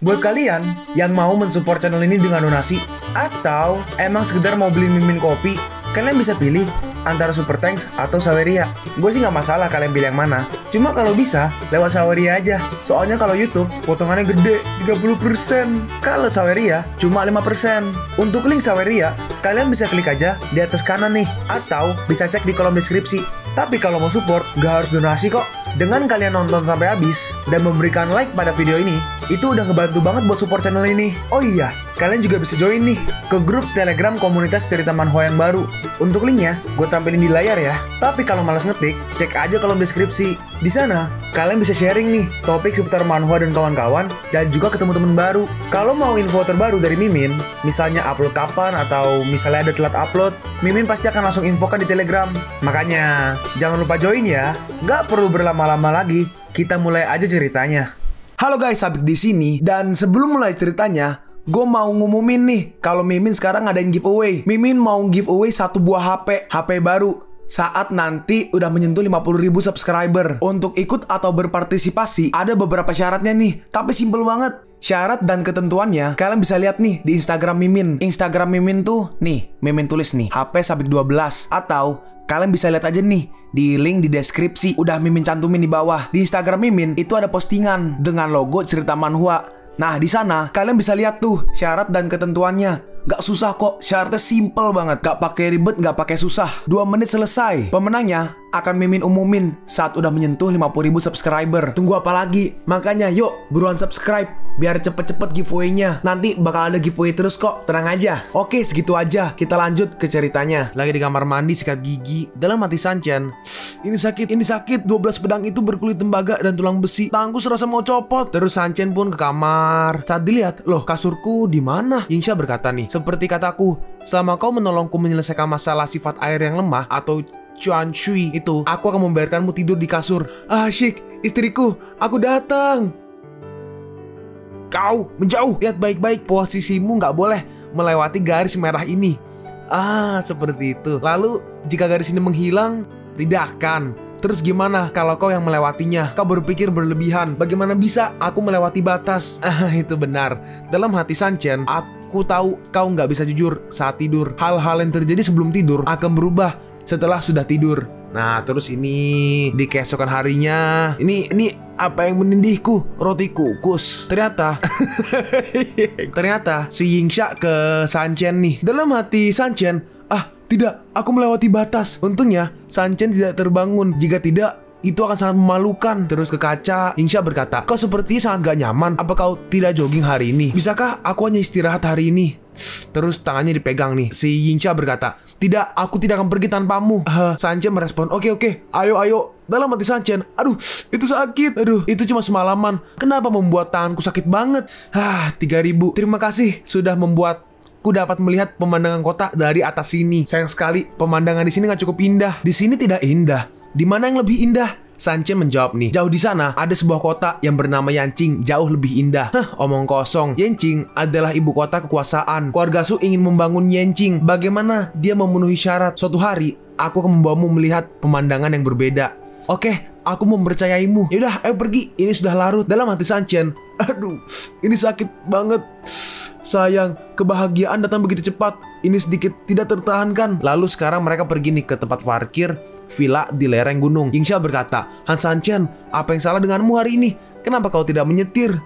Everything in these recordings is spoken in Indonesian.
Buat kalian yang mau mensupport channel ini dengan donasi, atau emang sekedar mau beli mimin kopi, kalian bisa pilih antara Super Thanks atau Saweria. Gue sih nggak masalah kalian pilih yang mana. Cuma kalau bisa, lewat Saweria aja. Soalnya kalau YouTube, potongannya gede, 30%. Kalau Saweria, cuma 5%. Untuk link Saweria, kalian bisa klik aja di atas kanan nih. Atau bisa cek di kolom deskripsi. Tapi kalau mau support, nggak harus donasi kok. Dengan kalian nonton sampai habis dan memberikan like pada video ini, itu udah ngebantu banget buat support channel ini. Oh iya, kalian juga bisa join nih ke grup Telegram komunitas cerita manhwa yang baru. Untuk linknya, gue tampilin di layar ya. Tapi kalau malas ngetik, cek aja kolom deskripsi. Di sana, kalian bisa sharing nih topik seputar manhwa dan kawan-kawan, dan juga ketemu temen baru. Kalau mau info terbaru dari Mimin, misalnya upload kapan atau misalnya ada telat upload, Mimin pasti akan langsung infokan di Telegram. Makanya, jangan lupa join ya. Nggak perlu berlama-lama lagi, kita mulai aja ceritanya. Halo guys, Sabik di sini, dan sebelum mulai ceritanya, gue mau ngumumin nih kalau Mimin sekarang ngadain giveaway. Mimin mau giveaway satu buah HP baru saat nanti udah menyentuh 50.000 subscriber. Untuk ikut atau berpartisipasi ada beberapa syaratnya nih, tapi simple banget. Syarat dan ketentuannya kalian bisa lihat nih di Instagram Mimin. Instagram Mimin tuh nih, Mimin tulis nih HP Sabik 12, atau kalian bisa lihat aja nih di link di deskripsi, udah Mimin cantumin di bawah. Di Instagram Mimin itu ada postingan dengan logo cerita manhwa. Nah, di sana kalian bisa lihat tuh syarat dan ketentuannya. Gak susah kok, syaratnya simple banget. Gak pakai ribet, gak pakai susah. 2 menit selesai. Pemenangnya akan Mimin umumin saat udah menyentuh 50.000 subscriber. Tunggu apa lagi? Makanya yuk, buruan subscribe biar cepet-cepet giveaway-nya. Nanti bakal ada giveaway terus kok, tenang aja. Oke, segitu aja. Kita lanjut ke ceritanya. Lagi di kamar mandi sikat gigi, dalam hati Sancen, ini sakit. 12 pedang itu berkulit tembaga dan tulang besi. Tanganku serasa mau copot. Terus Sancen pun ke kamar. Saat dilihat, loh kasurku di mana? Yingsha berkata nih, seperti kataku, selama kau menolongku menyelesaikan masalah sifat air yang lemah atau Chuan Shui itu, aku akan membiarkanmu tidur di kasur. Ah, Shik, istriku, aku datang. Kau menjauh, lihat baik-baik, posisimu nggak boleh melewati garis merah ini. Ah, seperti itu. Lalu, jika garis ini menghilang, tidak akan. Terus gimana kalau kau yang melewatinya? Kau berpikir berlebihan. Bagaimana bisa aku melewati batas? Ah, itu benar. Dalam hati Sancen, aku tahu kau nggak bisa jujur saat tidur. Hal-hal yang terjadi sebelum tidur akan berubah setelah sudah tidur. Nah, terus ini di keesokan harinya, ini apa yang menindihku? Roti kukus. Ternyata si Yingsha ke Sancen nih. Dalam hati Sancen, tidak, aku melewati batas. Untungnya Sancen tidak terbangun. Jika tidak, itu akan sangat memalukan. Terus ke kaca, Yingsha berkata, kau sepertinya sangat gak nyaman. Apa kau tidak jogging hari ini? Bisakah aku hanya istirahat hari ini? Terus tangannya dipegang nih. Si Yingsha berkata, tidak, aku tidak akan pergi tanpamu. Sancen merespon, oke, ayo. Dalam hati Sancen, aduh, itu sakit. Aduh, itu cuma semalaman. Kenapa membuat tanganku sakit banget? 3.000. Terima kasih sudah membuat ku dapat melihat pemandangan kota dari atas sini. Sayang sekali, pemandangan di sini nggak cukup indah. Di sini tidak indah. Di mana yang lebih indah? Sancen menjawab nih, jauh di sana ada sebuah kota yang bernama Yanqing, jauh lebih indah. Omong kosong. Yanqing adalah ibu kota kekuasaan. Keluarga Su ingin membangun Yanqing. Bagaimana dia memenuhi syarat? Suatu hari, aku akan membawamu melihat pemandangan yang berbeda. Oke, aku mempercayaimu. Yaudah, ayo pergi. Ini sudah larut. Dalam hati Sancen, aduh, ini sakit banget. Sayang, kebahagiaan datang begitu cepat. Ini sedikit tidak tertahankan. Lalu sekarang mereka pergi nih ke tempat parkir villa di lereng gunung. Yingsha berkata, Han Sancen, apa yang salah denganmu hari ini? Kenapa kau tidak menyetir?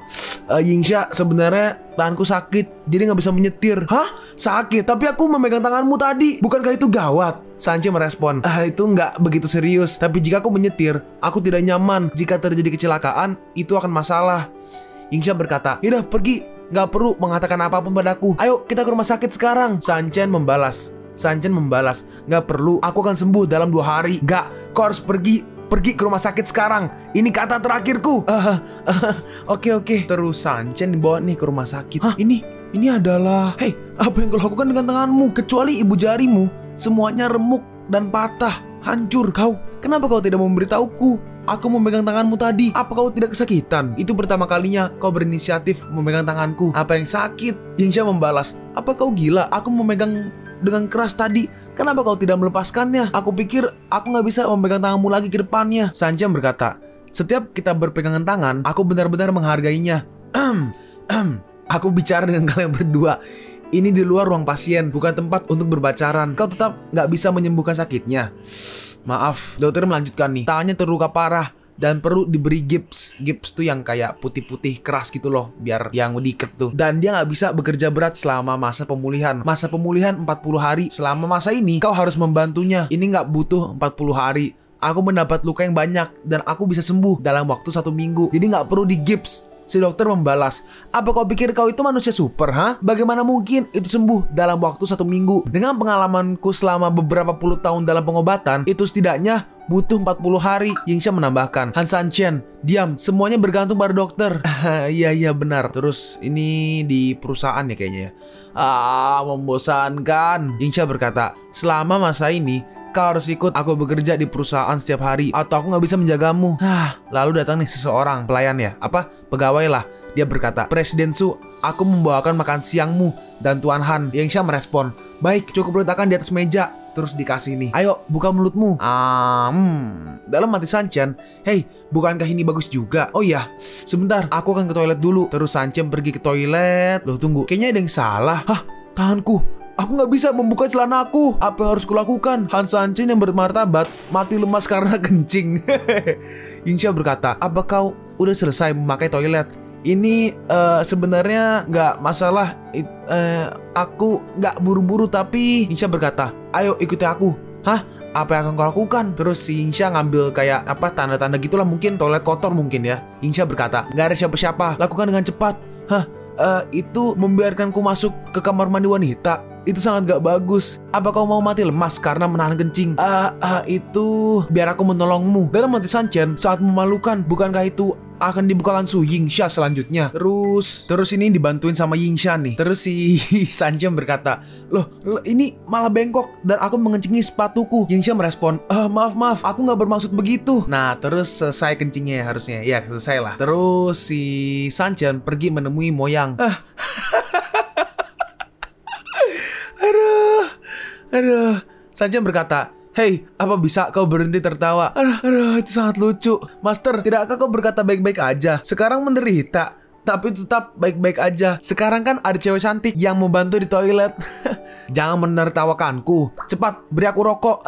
Yingsha, sebenarnya tanganku sakit, jadi nggak bisa menyetir. Hah? Sakit? Tapi aku memegang tanganmu tadi. Bukankah itu gawat? Sancen merespon, itu nggak begitu serius. Tapi jika aku menyetir, aku tidak nyaman. Jika terjadi kecelakaan, itu akan masalah. Yingsha berkata, yaudah pergi. Gak perlu mengatakan apapun padaku. Ayo kita ke rumah sakit sekarang. Sancen membalas, gak perlu, aku akan sembuh dalam 2 hari. Gak, kau harus pergi ke rumah sakit sekarang. Ini kata terakhirku. Oke. Terus Sancen dibawa nih ke rumah sakit. Hah, ini adalah, hei, apa yang kau lakukan dengan tanganmu? Kecuali ibu jarimu, semuanya remuk dan patah, hancur. Kenapa kau tidak memberitahuku? Aku memegang tanganmu tadi. Apa kau tidak kesakitan? Itu pertama kalinya kau berinisiatif memegang tanganku. Apa yang sakit? Yingsha membalas, apa kau gila? Aku memegang dengan keras tadi. Kenapa kau tidak melepaskannya? Aku pikir aku nggak bisa memegang tanganmu lagi ke depannya. Sancen berkata, setiap kita berpegangan tangan, aku benar-benar menghargainya. Aku bicara dengan kalian berdua. Ini di luar ruang pasien, bukan tempat untuk berpacaran. Kau tetap nggak bisa menyembuhkan sakitnya. Maaf, dokter melanjutkan nih. Tangannya terluka parah dan perlu diberi gips. Gips tuh yang kayak putih-putih keras gitu loh, biar yang diikat tuh. Dan dia nggak bisa bekerja berat selama masa pemulihan. Masa pemulihan 40 hari. Selama masa ini kau harus membantunya. Ini nggak butuh 40 hari. Aku mendapat luka yang banyak dan aku bisa sembuh dalam waktu 1 minggu. Jadi nggak perlu di gips. Si dokter membalas, apa kau pikir kau itu manusia super, ha? Bagaimana mungkin itu sembuh dalam waktu 1 minggu? Dengan pengalamanku selama beberapa puluh tahun dalam pengobatan, itu setidaknya butuh 40 hari. Yingsha menambahkan. Han Sanchen, diam, semuanya bergantung pada dokter. Iya benar. Terus ini di perusahaan ya kayaknya ya. Membosankan. Yingsha berkata, selama masa ini kau harus ikut aku bekerja di perusahaan setiap hari, atau aku nggak bisa menjagamu. Lalu datang nih seseorang, pelayan ya, pegawai lah. Dia berkata, Presiden Su, aku membawakan makan siangmu. Dan Tuan Han. Yingsha merespon, baik, cukup letakkan di atas meja. Terus dikasih nih, ayo buka mulutmu. Dalam hati Sanchen, hei, bukankah ini bagus juga? Oh iya, sebentar, aku akan ke toilet dulu. Terus Sanchen pergi ke toilet. Loh tunggu, kayaknya ada yang salah. Tanganku. Aku nggak bisa membuka celanaku. Apa yang harus kulakukan? Han Sanchen yang bermartabat mati lemas karena kencing. Yingsha berkata, apa kau udah selesai memakai toilet? Ini sebenarnya nggak masalah. Aku nggak buru-buru tapi Yingsha berkata, ayo ikuti aku. Apa yang akan kau lakukan? Terus si Yingsha ngambil kayak tanda-tanda gitulah, mungkin toilet kotor mungkin ya. Yingsha berkata, nggak ada siapa-siapa. Lakukan dengan cepat. Itu membiarkanku masuk ke kamar mandi wanita. Itu sangat gak bagus. Apa kau mau mati lemas karena menahan kencing? Itu biar aku menolongmu. Dalam hati Sanchen sangat memalukan. Bukankah itu akan dibukakan Su Yingsha selanjutnya? Terus ini dibantuin sama Yingsha nih. Terus si Sanchen berkata, loh ini malah bengkok dan aku mengencingi sepatuku. Yingsha merespon, maaf, aku gak bermaksud begitu. Nah terus selesai kencingnya harusnya. Ya selesai lah. Terus si Sanchen pergi menemui Moyang. Aduh, Sanchen berkata, hei, apa bisa kau berhenti tertawa? Aduh, itu sangat lucu. Master, tidakkah kau berkata baik-baik aja? Sekarang menderita, tapi tetap baik-baik aja. Sekarang kan ada cewek cantik yang membantu di toilet. Jangan menertawakanku. Cepat, beri aku rokok.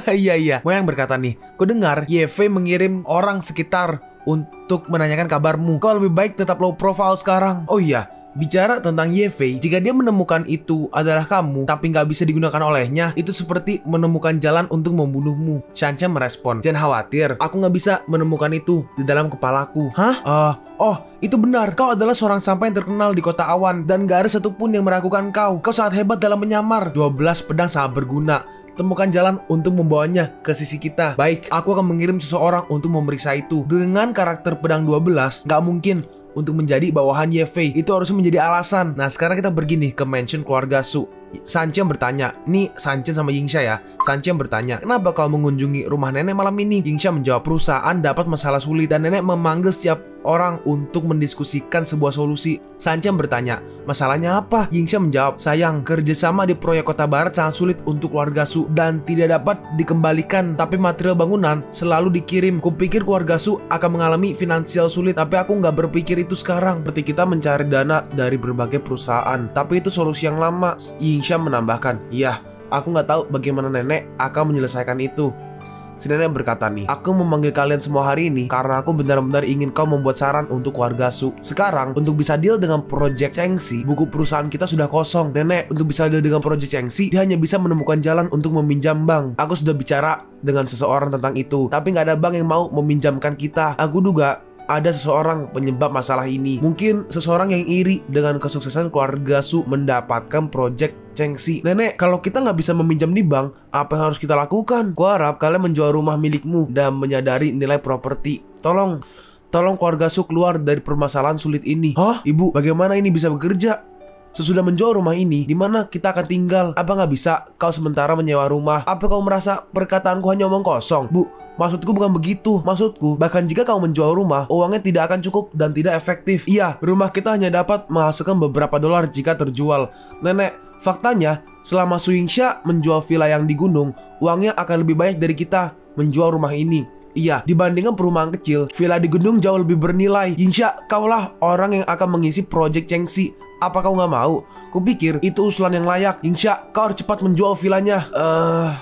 Iya. Moyang berkata nih, kau dengar YV mengirim orang sekitar untuk menanyakan kabarmu. Kau lebih baik tetap low profile sekarang. Oh iya, bicara tentang YV, jika dia menemukan itu adalah kamu, tapi nggak bisa digunakan olehnya, itu seperti menemukan jalan untuk membunuhmu. Sanchen merespon, jangan khawatir, aku nggak bisa menemukan itu di dalam kepalaku. Itu benar, kau adalah seorang sampah yang terkenal di kota awan, dan gak ada satupun yang meragukan kau. Kau sangat hebat dalam menyamar. 12 pedang sangat berguna. Temukan jalan untuk membawanya ke sisi kita. Baik, aku akan mengirim seseorang untuk memeriksa itu. Dengan karakter pedang 12, nggak mungkin untuk menjadi bawahan YV. Itu harusnya menjadi alasan. Nah, sekarang kita pergi nih ke mansion keluarga Su. Sanchen bertanya, ini Sanchen sama Yingsha ya. Sanchen bertanya, kenapa kau mengunjungi rumah nenek malam ini? Yingsha menjawab, perusahaan dapat masalah sulit dan nenek memanggil setiap orang untuk mendiskusikan sebuah solusi. Sanchen bertanya, masalahnya apa? Yingsha menjawab, sayang, kerjasama di proyek kota barat sangat sulit untuk keluarga Su dan tidak dapat dikembalikan, tapi material bangunan selalu dikirim. Kupikir keluarga Su akan mengalami finansial sulit, tapi aku nggak berpikir itu sekarang. Seperti kita mencari dana dari berbagai perusahaan, tapi itu solusi yang lama. Yingsha menambahkan, iya, aku nggak tahu bagaimana nenek akan menyelesaikan itu. Si nenek berkata nih, aku memanggil kalian semua hari ini karena aku benar-benar ingin kau membuat saran untuk keluarga Su. Sekarang, untuk bisa deal dengan Project Chengxi, buku perusahaan kita sudah kosong. Nenek, untuk bisa deal dengan Project Chengxi, dia hanya bisa menemukan jalan untuk meminjam bank. Aku sudah bicara dengan seseorang tentang itu, tapi nggak ada bank yang mau meminjamkan kita. Aku duga ada seseorang penyebab masalah ini. Mungkin seseorang yang iri dengan kesuksesan keluarga Su mendapatkan Project Chengxi. Nenek, kalau kita nggak bisa meminjam di bank, apa yang harus kita lakukan? Kuharap kalian menjual rumah milikmu dan menyadari nilai properti. Tolong keluarga Su keluar dari permasalahan sulit ini. Ibu, bagaimana ini bisa bekerja? Sesudah menjual rumah ini, di mana kita akan tinggal? Apa nggak bisa kau sementara menyewa rumah? Apa kau merasa perkataanku hanya omong kosong? Bu, maksudku bukan begitu. Maksudku, bahkan jika kau menjual rumah, uangnya tidak akan cukup dan tidak efektif. Iya, rumah kita hanya dapat menghasilkan beberapa dolar jika terjual. Nenek, faktanya, selama Su Yingsha menjual villa yang di gunung, uangnya akan lebih banyak dari kita menjual rumah ini. Iya, dibandingkan perumahan kecil, villa di gedung jauh lebih bernilai. Yingsha, kaulah orang yang akan mengisi proyek Chengxi. Apa kau nggak mau? Kupikir itu usulan yang layak. Yingsha, kau harus cepat menjual villanya.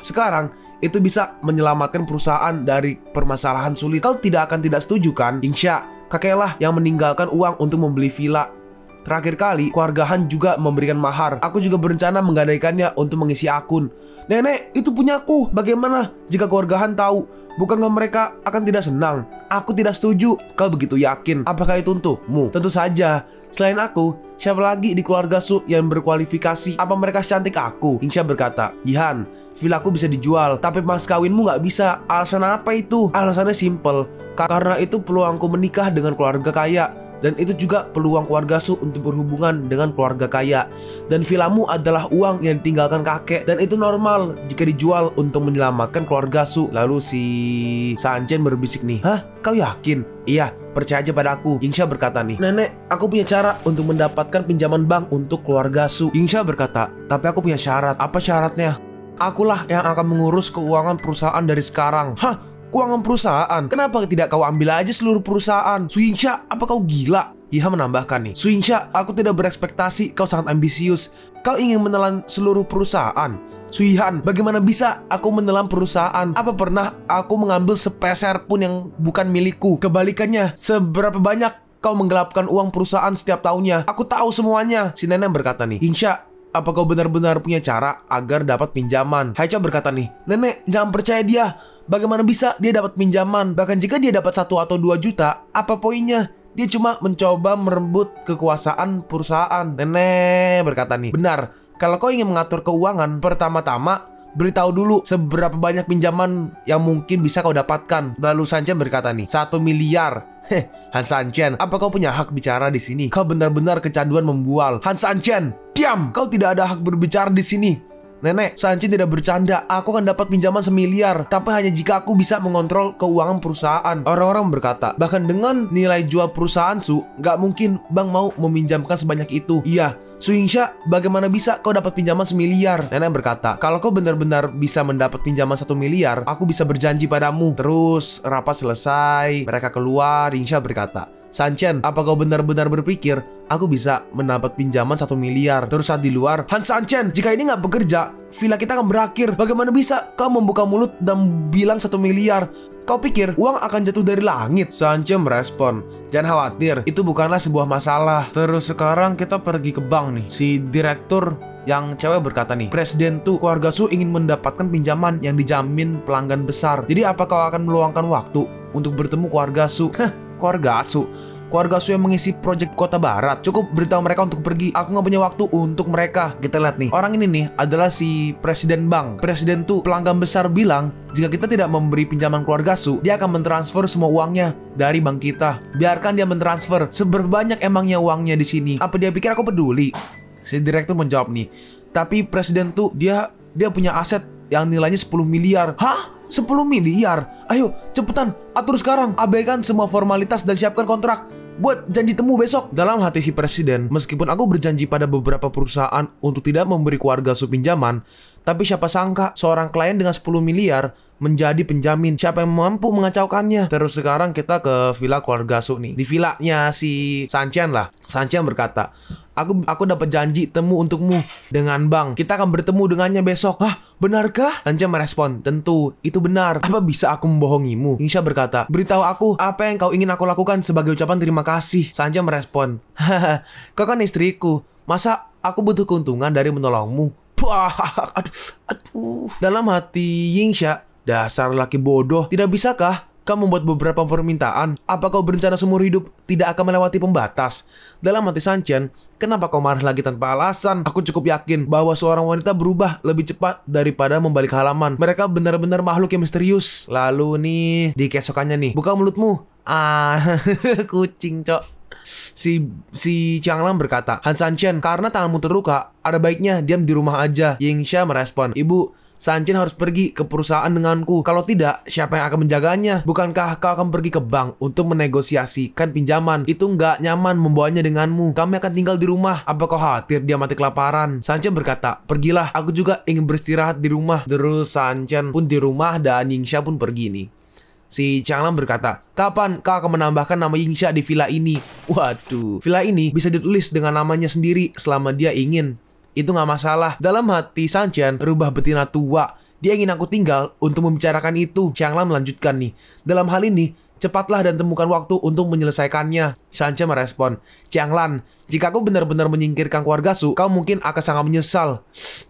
Sekarang itu bisa menyelamatkan perusahaan dari permasalahan sulit. Kau tidak setuju kan? Yingsha, kakeklah yang meninggalkan uang untuk membeli villa. Terakhir kali, keluarga Han juga memberikan mahar. Aku juga berencana menggadaikannya untuk mengisi akun. Nenek, itu punyaku. Bagaimana jika keluarga Han tahu? Bukankah mereka akan tidak senang? Aku tidak setuju. Kau begitu yakin? Apakah itu untukmu? Tentu saja. Selain aku, siapa lagi di keluarga Su yang berkualifikasi? Apa mereka secantik aku? Yingsha berkata, Yihan, villaku bisa dijual, tapi mas kawinmu nggak bisa. Alasan apa itu? Alasannya simple. Karena itu peluangku menikah dengan keluarga kaya. Dan itu juga peluang keluarga Su untuk berhubungan dengan keluarga kaya. Dan villamu adalah uang yang ditinggalkan kakek. Dan itu normal jika dijual untuk menyelamatkan keluarga Su. Lalu si Sanchen berbisik nih, hah? Kau yakin? Iya, percaya aja pada aku. Yingsha berkata nih, nenek, aku punya cara untuk mendapatkan pinjaman bank untuk keluarga Su. Yingsha berkata, tapi aku punya syarat. Apa syaratnya? Akulah yang akan mengurus keuangan perusahaan dari sekarang. Hah? Keuangan perusahaan? Kenapa tidak kau ambil aja seluruh perusahaan? Su Yingsha, apa kau gila? Yiha menambahkan nih, Su Yingsha, aku tidak berekspektasi kau sangat ambisius. Kau ingin menelan seluruh perusahaan. Su Yihan, bagaimana bisa aku menelan perusahaan? Apa pernah aku mengambil sepeser pun yang bukan milikku? Kebalikannya, seberapa banyak kau menggelapkan uang perusahaan setiap tahunnya? Aku tahu semuanya. Si nenek berkata nih, Yingsha, apa kau benar-benar punya cara agar dapat pinjaman? Haicha berkata nih, nenek, jangan percaya dia. Bagaimana bisa dia dapat pinjaman? Bahkan jika dia dapat 1 atau 2 juta, apa poinnya? Dia cuma mencoba merebut kekuasaan perusahaan. Nenek berkata nih, benar, kalau kau ingin mengatur keuangan, pertama-tama beritahu dulu seberapa banyak pinjaman yang mungkin bisa kau dapatkan. Lalu Sanchen berkata nih, 1 miliar. Han Sanchen, apa kau punya hak bicara di sini? Kau benar-benar kecanduan membual. Han Sanchen, diam! Kau tidak ada hak berbicara di sini. Nenek, Sanchen tidak bercanda. Aku akan dapat pinjaman 1 miliar, tapi hanya jika aku bisa mengontrol keuangan perusahaan. Orang-orang berkata, bahkan dengan nilai jual perusahaan Su, nggak mungkin bank mau meminjamkan sebanyak itu. Iya, Su Yingsha, bagaimana bisa kau dapat pinjaman 1 miliar? Nenek berkata, kalau kau benar-benar bisa mendapat pinjaman 1 miliar, aku bisa berjanji padamu. Terus rapat selesai, mereka keluar. Yingsha berkata, Sanchen, apa kau benar-benar berpikir aku bisa mendapat pinjaman 1 miliar? Terus saat di luar, Han Sanchen, jika ini nggak bekerja, villa kita akan berakhir. Bagaimana bisa kau membuka mulut dan bilang 1 miliar? Kau pikir uang akan jatuh dari langit? Sanchen merespon, jangan khawatir, itu bukanlah sebuah masalah. Terus sekarang kita pergi ke bank nih. Si direktur yang cewek berkata nih, Presiden tuh, keluarga Su ingin mendapatkan pinjaman yang dijamin pelanggan besar. Jadi apa kau akan meluangkan waktu untuk bertemu keluarga Su? Keluarga Su? Keluarga Su yang mengisi proyek Kota Barat. Cukup beritahu mereka untuk pergi. Aku nggak punya waktu untuk mereka. Kita lihat nih, orang ini nih adalah si presiden bank. Presiden tuh pelanggan besar bilang, jika kita tidak memberi pinjaman keluarga Su, dia akan mentransfer semua uangnya dari bank kita. Biarkan dia mentransfer. Seberapa banyak emangnya uangnya di sini? Apa dia pikir aku peduli? Si direktur menjawab nih, tapi presiden tuh dia punya aset yang nilainya 10 miliar. Hah? 10 miliar? Ayo, cepetan, atur sekarang. Abaikan semua formalitas dan siapkan kontrak. Buat janji temu besok. Dalam hati si presiden, meskipun aku berjanji pada beberapa perusahaan untuk tidak memberi keluarga Su pinjaman, tapi siapa sangka seorang klien dengan 10 miliar menjadi penjamin. Siapa yang mampu mengacaukannya? Terus sekarang kita ke villa keluarga Su nih. Di villanya si Sanchen lah. Sanchen berkata, Aku dapat janji temu untukmu dengan bank. Kita akan bertemu dengannya besok. Hah, benarkah? Sanchen merespon, tentu, itu benar. Apa bisa aku membohongimu? Yingsha berkata, beritahu aku apa yang kau ingin aku lakukan sebagai ucapan terima kasih. Sanchen merespon, haha, kau kan istriku. Masa aku butuh keuntungan dari menolongmu? Aduh. Dalam hati Yingsha, dasar laki bodoh. Tidak bisakah kau membuat beberapa permintaan? Apa kau berencana seumur hidup tidak akan melewati pembatas? Dalam hati Sanchen, kenapa kau marah lagi tanpa alasan? Aku cukup yakin bahwa seorang wanita berubah lebih cepat daripada membalik halaman. Mereka benar-benar makhluk yang misterius. Lalu nih, di keesokannya nih, buka mulutmu. Kucing, cok. Si Changlang berkata, Han Sanchen, karena tanganmu terluka, ada baiknya diam di rumah aja. Yingsha merespon, Ibu, Sanchen harus pergi ke perusahaan denganku. Kalau tidak, siapa yang akan menjaganya? Bukankah kau akan pergi ke bank untuk menegosiasikan pinjaman? Itu nggak nyaman membawanya denganmu. Kami akan tinggal di rumah. Apa kau khawatir dia mati kelaparan? Sanchen berkata, pergilah. Aku juga ingin beristirahat di rumah. Terus Sanchen pun di rumah dan Yingsha pun pergi nih. Si Changlan berkata, kapan kau akan menambahkan nama Yingsha di villa ini? Waduh, villa ini bisa ditulis dengan namanya sendiri selama dia ingin. Itu nggak masalah. Dalam hati Sanchen, rubah betina tua. Dia ingin aku tinggal untuk membicarakan itu. Changlan melanjutkan nih. Dalam hal ini, cepatlah dan temukan waktu untuk menyelesaikannya. Sanchen merespon, Changlan, jika aku benar-benar menyingkirkan keluarga Su, kau mungkin akan sangat menyesal.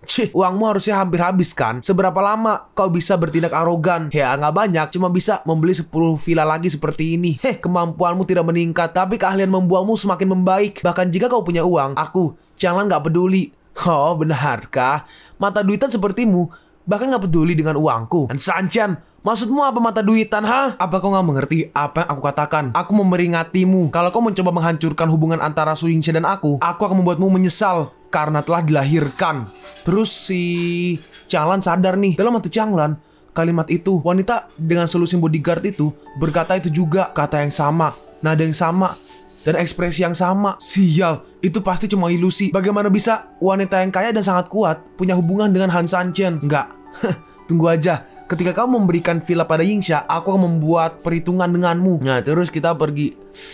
Cih, uangmu harusnya hampir habis kan? Seberapa lama kau bisa bertindak arogan? Ya, nggak banyak, cuma bisa membeli 10 villa lagi seperti ini. Kemampuanmu tidak meningkat, tapi keahlian membuangmu semakin membaik. Bahkan jika kau punya uang, aku, Changlan nggak peduli. Oh, benarkah? Mata duitan sepertimu bahkan nggak peduli dengan uangku. Dan Sanchen, maksudmu apa mata duitan, ha? Apa kau nggak mengerti apa yang aku katakan? Aku memperingatimu. Kalau kau mencoba menghancurkan hubungan antara Su Yingsha dan aku akan membuatmu menyesal karena telah dilahirkan. Terus si Changlan sadar nih. Dalam hati Changlan, kalimat itu, wanita dengan selusin bodyguard itu berkata itu juga. Kata yang sama, nada yang sama, dan ekspresi yang sama. Sial, itu pasti cuma ilusi. Bagaimana bisa wanita yang kaya dan sangat kuat punya hubungan dengan Han Sanchen? Enggak. Tunggu aja. Ketika kau memberikan villa pada Yingsha, aku akan membuat perhitungan denganmu. Nah, terus kita pergi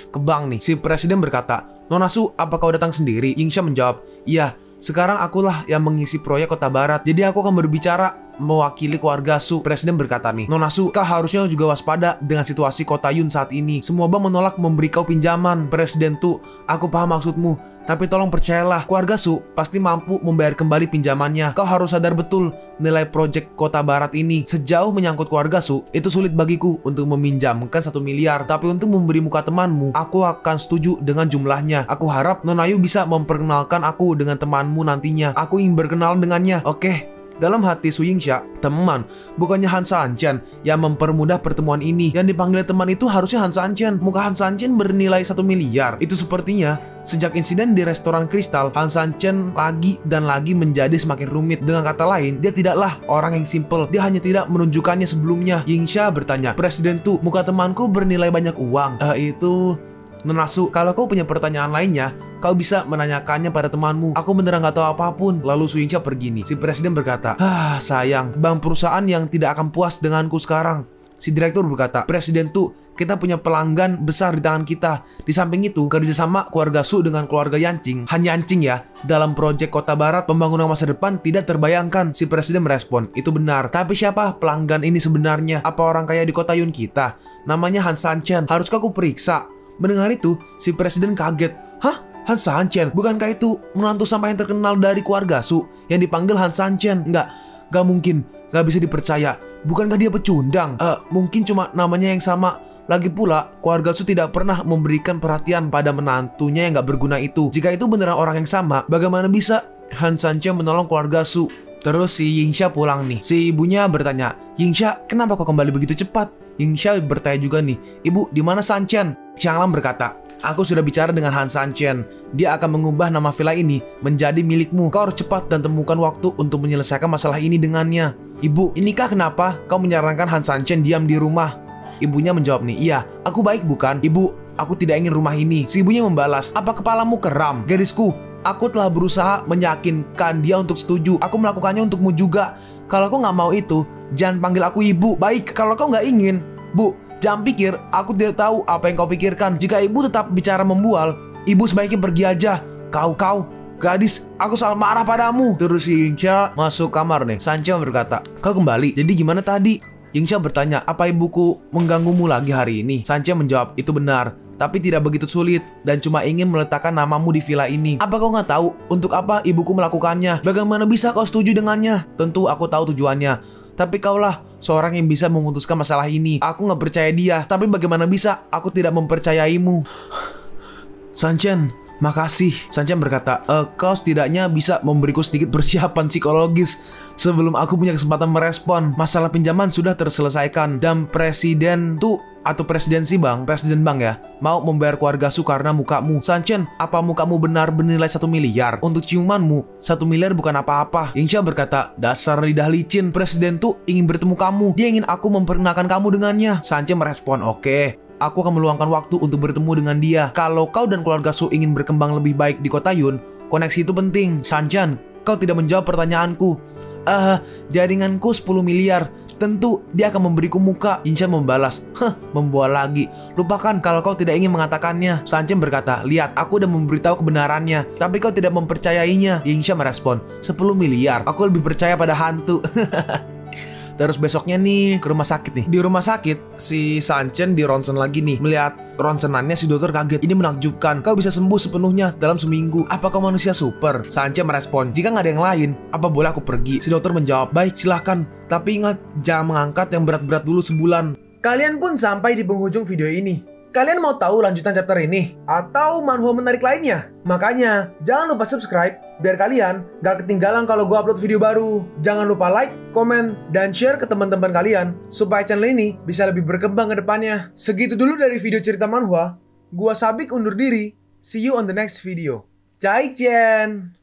ke bank nih. Si presiden berkata, Nona Su, apa kau datang sendiri? Yingsha menjawab, iya. Sekarang akulah yang mengisi proyek Kota Barat. Jadi aku akan berbicara mewakili keluarga Su. Presiden berkata nih, Nona Su, kau harusnya juga waspada dengan situasi Kota Yun saat ini. Semua bank menolak memberi kau pinjaman. Presiden tuh, aku paham maksudmu, tapi tolong percayalah, keluarga Su pasti mampu membayar kembali pinjamannya. Kau harus sadar betul nilai proyek Kota Barat ini. Sejauh menyangkut keluarga Su, itu sulit bagiku untuk meminjamkan 1 miliar. Tapi untuk memberi muka temanmu, aku akan setuju dengan jumlahnya. Aku harap Nona Yu bisa memperkenalkan aku dengan temanmu nantinya. Aku ingin berkenalan dengannya. Oke. Dalam hati Su Yingsha, teman, bukannya Han Sanchen yang mempermudah pertemuan ini. Yang dipanggil teman itu harusnya Han Sanchen. Muka Han Sanchen bernilai 1 miliar. Itu sepertinya sejak insiden di restoran Kristal, Han Sanchen lagi dan lagi menjadi semakin rumit. Dengan kata lain, dia tidaklah orang yang simple. Dia hanya tidak menunjukkannya sebelumnya. Yingsha bertanya, Presiden tuh, muka temanku bernilai banyak uang. Itu... Nona Su, kalau kau punya pertanyaan lainnya, kau bisa menanyakannya pada temanmu. Aku beneran gak tahu apapun. Lalu Su Yingsha pergi nih. Si presiden berkata, sayang, bank perusahaan yang tidak akan puas denganku sekarang. Si direktur berkata, Presiden tuh, kita punya pelanggan besar di tangan kita. Di samping itu, kerjasama keluarga Su dengan keluarga Yancing, Han Yancing ya, dalam proyek Kota Barat pembangunan masa depan tidak terbayangkan. Si presiden merespon, itu benar. Tapi siapa pelanggan ini sebenarnya? Apa orang kaya di Kota Yun kita? Namanya Han Sanchen. Haruskah aku periksa? Mendengar itu, si presiden kaget. Hah? Han Sanchen? Bukankah itu menantu sampah yang terkenal dari keluarga Su yang dipanggil Han Sanchen? Gak mungkin. Gak bisa dipercaya. Bukankah dia pecundang? Mungkin cuma namanya yang sama. Lagi pula, keluarga Su tidak pernah memberikan perhatian pada menantunya yang gak berguna itu. Jika itu beneran orang yang sama, bagaimana bisa Han Sanchen menolong keluarga Su? Terus si Yingsha pulang nih. Si ibunya bertanya, Yingsha, kenapa kau kembali begitu cepat? Yingsha bertanya juga nih, Ibu, di mana Sanchen? Changlan berkata, aku sudah bicara dengan Han Sanchen. Dia akan mengubah nama villa ini menjadi milikmu. Kau harus cepat dan temukan waktu untuk menyelesaikan masalah ini dengannya. Ibu, inikah kenapa kau menyarankan Han Sanchen diam di rumah? Ibunya menjawab nih, iya, aku baik bukan? Ibu, aku tidak ingin rumah ini. Si ibunya membalas, apa kepalamu keram? Gadisku, aku telah berusaha meyakinkan dia untuk setuju. Aku melakukannya untukmu juga. Kalau kau nggak mau itu, jangan panggil aku ibu. Baik, kalau kau nggak ingin, Bu, jangan pikir aku tidak tahu apa yang kau pikirkan. Jika ibu tetap bicara membual, ibu sebaiknya pergi aja. Kau, gadis, aku selalu marah padamu. Terus si Yingsha masuk kamar nih. Sanchen berkata, kau kembali, jadi gimana tadi? Yingsha bertanya, apa ibuku mengganggumu lagi hari ini? Sanchen menjawab, itu benar, tapi tidak begitu sulit dan cuma ingin meletakkan namamu di villa ini. Apa kau nggak tahu untuk apa ibuku melakukannya? Bagaimana bisa kau setuju dengannya? Tentu aku tahu tujuannya. Tapi kaulah seorang yang bisa memutuskan masalah ini. Aku nggak percaya dia. Tapi bagaimana bisa aku tidak mempercayaimu? Sanchen, makasih. Sanchen berkata, kau setidaknya bisa memberiku sedikit persiapan psikologis sebelum aku punya kesempatan merespon. Masalah pinjaman sudah terselesaikan dan presiden tuh atau presidensi bank, presiden bank ya, mau membayar keluarga Su karena mukamu. Sanchen, apa mukamu benar bernilai 1 miliar? Untuk ciumanmu, 1 miliar bukan apa-apa. Yingsha berkata, dasar lidah licin, presiden tuh ingin bertemu kamu. Dia ingin aku memperkenalkan kamu dengannya. Sanchen merespon, oke, aku akan meluangkan waktu untuk bertemu dengan dia. Kalau kau dan keluarga Su ingin berkembang lebih baik di Kota Yun, koneksi itu penting. Sanchen, kau tidak menjawab pertanyaanku. Jaringanku 10 miliar, tentu dia akan memberiku muka. Yingshan membalas, membual lagi. Lupakan kalau kau tidak ingin mengatakannya. Sanchen berkata, lihat, aku udah memberitahu kebenarannya, tapi kau tidak mempercayainya. Yingshan merespon, 10 miliar, aku lebih percaya pada hantu. Terus besoknya nih ke rumah sakit nih. Di rumah sakit si Sanchen di ronsen lagi nih. Melihat ronsenannya si dokter kaget. Ini menakjubkan. Kau bisa sembuh sepenuhnya dalam seminggu. Apa kau manusia super? Sanchen merespon, jika nggak ada yang lain, apa boleh aku pergi? Si dokter menjawab, baik silahkan. Tapi ingat, jangan mengangkat yang berat-berat dulu sebulan. Kalian pun sampai di penghujung video ini. Kalian mau tahu lanjutan chapter ini? Atau manhwa menarik lainnya? Makanya, jangan lupa subscribe biar kalian gak ketinggalan kalau gue upload video baru. Jangan lupa like, komen, dan share ke teman-teman kalian supaya channel ini bisa lebih berkembang ke depannya. Segitu dulu dari video cerita manhwa. Gua Sabik undur diri. See you on the next video. Zaijian!